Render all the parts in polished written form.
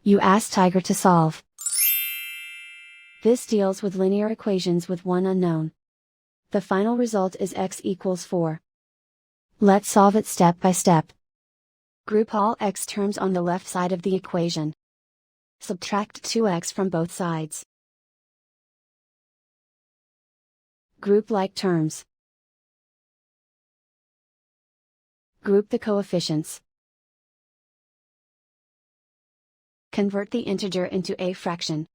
You ask Tiger to solve. This deals with linear equations with one unknown. The final result is x equals 4. Let's solve it step by step. Group all x terms on the left side of the equation. Subtract 2x from both sides. Group like terms. Group the coefficients. Convert the integer into a fraction.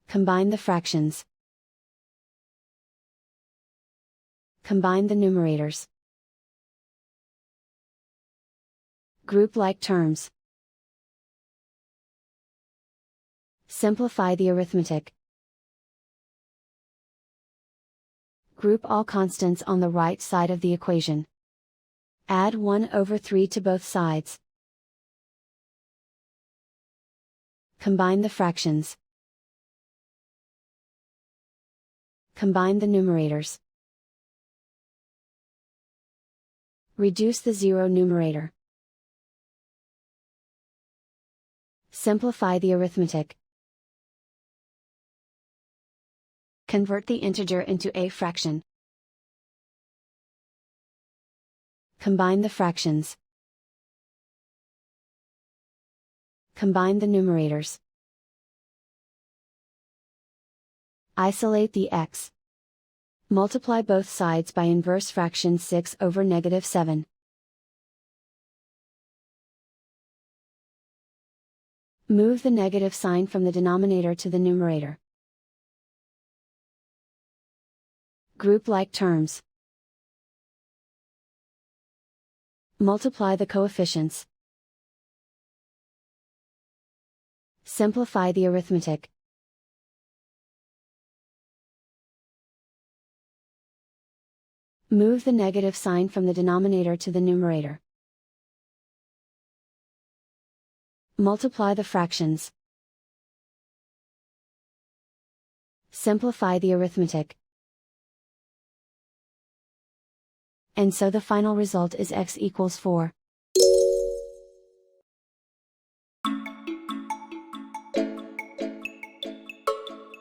Combine the fractions. Combine the numerators. Group like terms. Simplify the arithmetic. Group all constants on the right side of the equation. Add 1/3 to both sides. Combine the fractions. Combine the numerators. Reduce the zero numerator. Simplify the arithmetic. Convert the integer into a fraction. Combine the fractions. Combine the numerators. Isolate the x. Multiply both sides by inverse fraction 6/-7. Move the negative sign from the denominator to the numerator. Group like terms. Multiply the coefficients. Simplify the arithmetic. Move the negative sign from the denominator to the numerator. Multiply the fractions. Simplify the arithmetic. And so the final result is x equals 4.